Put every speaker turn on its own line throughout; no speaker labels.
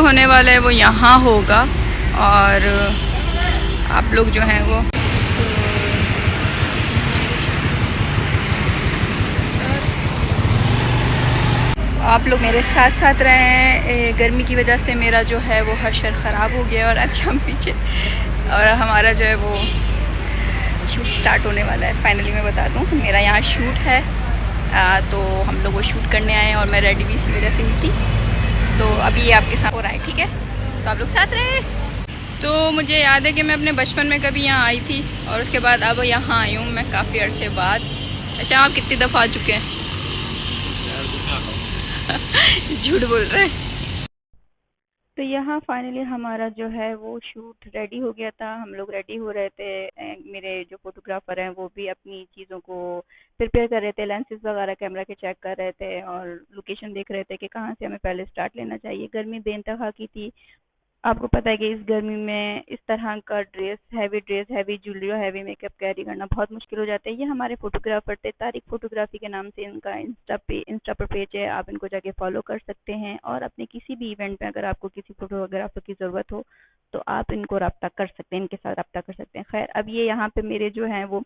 जो होने वाला है वो यहाँ होगा, और आप लोग जो हैं वो आप लोग मेरे साथ साथ रहे हैं। गर्मी की वजह से मेरा जो है वो हशर ख़राब हो गया, और अच्छा हम पीछे, और हमारा जो है वो शूट स्टार्ट होने वाला है। फाइनली मैं बता दूं, मेरा यहाँ शूट है, तो हम लोग वो शूट करने आए हैं, और मैं रेडी भी इसी वजह से हुई थी। तो अभी ये आपके साथ हो रहा है, ठीक है? तो आप लोग साथ रहे। तो मुझे याद है कि मैं अपने बचपन में कभी यहाँ आई थी, और उसके बाद अब यहाँ आई हूँ मैं काफ़ी अर्से बाद। अच्छा, आप कितनी दफ़ा आ चुके हैं? झूठ बोल रहे हैं। तो यहाँ फाइनली हमारा जो है वो शूट रेडी हो गया था। हम लोग रेडी हो रहे थे, मेरे जो फोटोग्राफर हैं वो भी अपनी चीज़ों को प्रिपेयर कर रहे थे, लेंसेज वगैरह कैमरा के चेक कर रहे थे, और लोकेशन देख रहे थे कि कहाँ से हमें पहले स्टार्ट लेना चाहिए। गर्मी बेइंतहा की थी। आपको पता है कि इस गर्मी में इस तरह का ड्रेस, हैवी ज्वेलरी और हैवी मेकअप कैरी करना बहुत मुश्किल हो जाता है। ये हमारे फोटोग्राफर थे, तारिक फोटोग्राफी के नाम से इनका इंस्टा पर पेज है, आप इनको जाके फॉलो कर सकते हैं। और अपने किसी भी इवेंट में अगर आपको किसी फोटोग्राफर की ज़रूरत हो तो आप इनको रब्ता कर सकते हैं, इनके साथ रब्ता कर सकते हैं। खैर, अब ये यहाँ पे मेरे जो है वो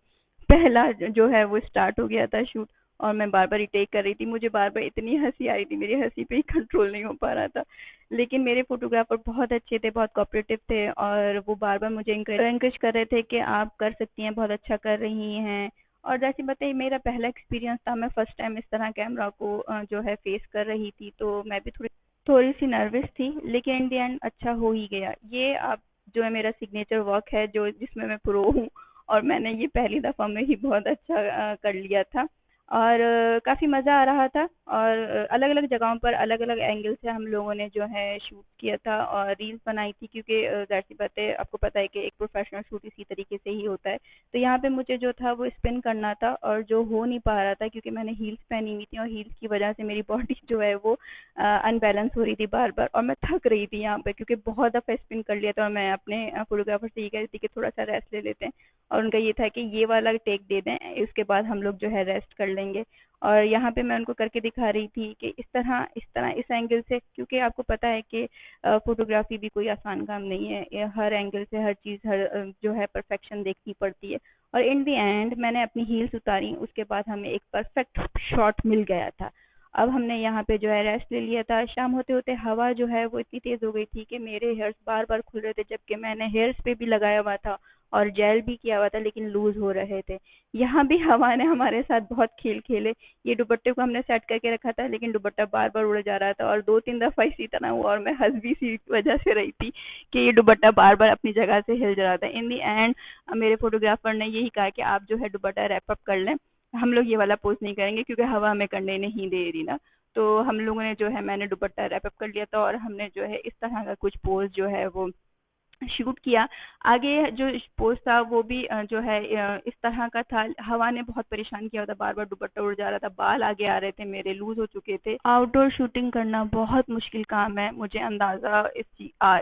पहला जो है वो स्टार्ट हो गया था शूट, और मैं बार बार टेक कर रही थी। मुझे बार बार इतनी हंसी आ रही थी, मेरी हंसी पे ही कंट्रोल नहीं हो पा रहा था। लेकिन मेरे फोटोग्राफर बहुत अच्छे थे, बहुत कोऑपरेटिव थे, और वो बार बार मुझे इंकरेज कर रहे थे कि आप कर सकती हैं, बहुत अच्छा कर रही हैं। और जैसे बताइए, मेरा पहला एक्सपीरियंस था, मैं फर्स्ट टाइम इस तरह कैमरा को जो है फेस कर रही थी, तो मैं भी थोड़ी थोड़ी सी नर्वस थी, लेकिन इन दी एंड अच्छा हो ही गया। ये आप जो है मेरा सिग्नेचर वर्क है, जो जिसमें मैं प्रो हूँ, और मैंने ये पहली दफ़ा में ही बहुत अच्छा कर लिया था, और काफ़ी मज़ा आ रहा था। और अलग अलग जगहों पर अलग अलग एंगल से हम लोगों ने जो है शूट किया था और रील्स बनाई थी, क्योंकि जाहिर सी बात है, आपको पता है कि एक प्रोफेशनल शूट इसी तरीके से ही होता है। तो यहाँ पे मुझे जो था वो स्पिन करना था, और जो हो नहीं पा रहा था क्योंकि मैंने हील्स पहनी हुई थी, और हील्स की वजह से मेरी बॉडी जो है वो अनबैलेंस हो रही थी बार बार, और मैं थक रही थी यहाँ पे, क्योंकि बहुत दफ़ा स्पिन कर लिया था। और मैं अपने फोटोग्राफर से ये कह रही थी कि थोड़ा सा रेस्ट ले लेते हैं, और उनका ये था कि ये वाला टेक दे दें, इसके बाद हम लोग जो है रेस्ट कर लेंगे। और यहाँ पे मैं उनको करके दिखा रही थी कि इस तरह इस एंगल से, क्योंकि आपको पता है कि फोटोग्राफी भी कोई आसान काम नहीं है, ये हर एंगल से हर चीज़, हर जो है परफेक्शन देखनी पड़ती है। और इन दी एंड मैंने अपनी हील्स उतारी, उसके बाद हमें एक परफेक्ट शॉट मिल गया था। अब हमने यहाँ पे जो है रेस्ट ले लिया था। शाम होते होते हवा जो है वो इतनी तेज़ हो गई थी कि मेरे हेयर्स बार बार खुल रहे थे, जबकि मैंने हेयर्स पे भी लगाया हुआ था और जेल भी किया हुआ था, लेकिन लूज हो रहे थे। यहाँ भी हवा ने हमारे साथ बहुत खेल खेले। ये दुपट्टे को हमने सेट करके रखा था, लेकिन दुपट्टा बार बार उड़ जा रहा था, और दो तीन दफ़ा इसी तरह हुआ, और मैं हंस भी इसी वजह से रही थी कि ये दुपट्टा बार बार अपनी जगह से हिल जा रहा था। इन दी एंड मेरे फोटोग्राफर ने यही कहा कि आप जो है दुपट्टा रैप अप कर लें, हम लोग ये वाला पोज नहीं करेंगे क्योंकि हवा हमें करने नहीं दे रही ना। तो हम लोगों ने जो है, मैंने दुपट्टा रैप अप कर लिया था, और हमने जो है इस तरह का कुछ पोज जो है वो शूट किया। आगे जो पोज़ था वो भी जो है इस तरह का था। हवा ने बहुत परेशान किया था, बार-बार दुपट्टा उड़ जा रहा था, बाल आगे आ रहे थे, मेरे लूज़ हो चुके थे। आउटडोर शूटिंग करना बहुत मुश्किल काम है, मुझे अंदाज़ा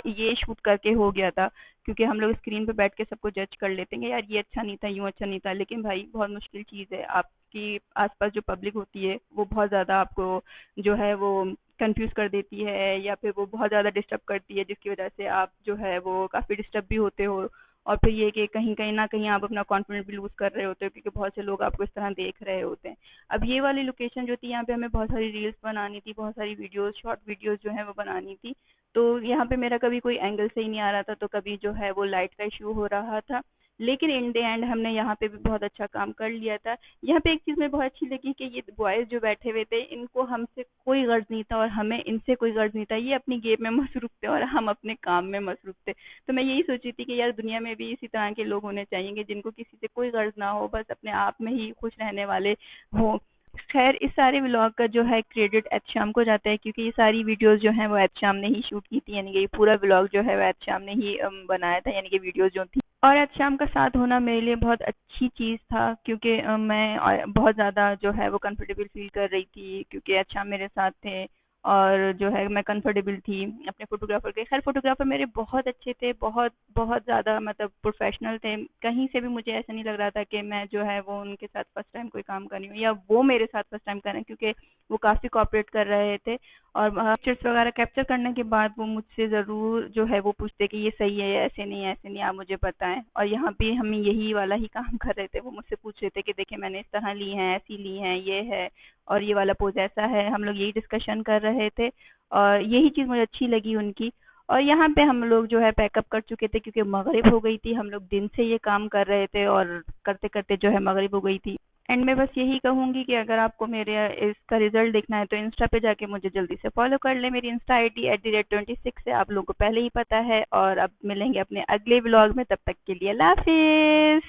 ये शूट करके हो गया था, क्योंकि हम लोग स्क्रीन पे बैठ के सबको जज कर लेते हैं, यार ये अच्छा नहीं था, यूँ अच्छा नहीं था। लेकिन भाई बहुत मुश्किल चीज़ है, आपकी आस-पास जो पब्लिक होती है वो बहुत ज़्यादा आपको जो है वो कंफ्यूज कर देती है, या फिर वो बहुत ज़्यादा डिस्टर्ब करती है, जिसकी वजह से आप जो है वो काफ़ी डिस्टर्ब भी होते हो। और फिर ये कि कहीं कहीं ना कहीं आप अपना कॉन्फिडेंस भी लूज़ कर रहे होते हो, क्योंकि बहुत से लोग आपको इस तरह देख रहे होते हैं। अब ये वाली लोकेशन जो थी, यहाँ पे हमें बहुत सारी रील्स बनानी थी, बहुत सारी वीडियोस, शॉर्ट वीडियोस जो है वो बनानी थी। तो यहाँ पे मेरा कभी कोई एंगल सही नहीं आ रहा था, तो कभी जो है वो लाइट का इशू हो रहा था। लेकिन इन द एंड हमने यहाँ पे भी बहुत अच्छा काम कर लिया था। यहाँ पे एक चीज़ मुझे बहुत अच्छी लगी कि ये बॉयज़ जो बैठे हुए थे, इनको हमसे कोई गर्ज नहीं था, और हमें इनसे कोई गर्ज नहीं था। ये अपनी गेम में मसरूफ़ थे, और हम अपने काम में मसरूफ़ थे। तो मैं यही सोची थी कि यार दुनिया में भी इसी तरह के लोग होने चाहिए, जिनको किसी से कोई गर्ज ना हो, बस अपने आप में ही खुश रहने वाले हों। खैर, इस सारे व्लॉग का जो है क्रेडिट एहतशाम को जाता है, क्योंकि ये सारी वीडियोस जो हैं वो एहतशाम ने ही शूट की थी, यानी कि ये पूरा व्लॉग जो है वो एहतशाम ने ही बनाया था, यानी कि वीडियोस जो थी। और एहतशाम का साथ होना मेरे लिए बहुत अच्छी चीज़ था, क्योंकि मैं बहुत ज़्यादा जो है वो कंफर्टेबल फील कर रही थी, क्योंकि एहतशाम मेरे साथ थे, और जो है मैं कंफर्टेबल थी अपने फ़ोटोग्राफ़र के। खैर, फ़ोटोग्राफ़र मेरे बहुत अच्छे थे, बहुत बहुत ज़्यादा, मतलब प्रोफ़ेशनल थे। कहीं से भी मुझे ऐसा नहीं लग रहा था कि मैं जो है वो उनके साथ फर्स्ट टाइम कोई काम कर रही हूँ, या वो मेरे साथ फर्स्ट टाइम कर रहे हैं, क्योंकि वो काफ़ी कोऑपरेट कर रहे थे और पिक्चर्स वगैरह कैप्चर करने के बाद वो मुझसे ज़रूर जो है वो पूछते कि ये सही है, ऐसे नहीं आप मुझे बताएँ। और यहाँ पे हम यही वाला ही काम कर रहे थे, वो मुझसे पूछ रहे थे कि देखिए मैंने इस तरह ली हैं, ऐसी ली हैं, ये है और ये वाला पोज़ ऐसा है, हम लोग यही डिस्कशन कर रहे थे और यही चीज़ मुझे अच्छी लगी उनकी। और यहाँ पे हम लोग जो है पैकअप कर चुके थे क्योंकि मगरिब हो गई थी, हम लोग दिन से ये काम कर रहे थे और करते-करते जो है मगरिब हो गई थी। एंड मैं बस यही कहूँगी कि अगर आपको मेरे इसका रिज़ल्ट देखना है तो इंस्टा पे जाके मुझे जल्दी से फ़ॉलो कर लें। मेरी इंस्टा आईडी @26 है, आप लोगों को पहले ही पता है और अब मिलेंगे अपने अगले व्लॉग में, तब तक के लिए अल्लाह हाफ़िज़।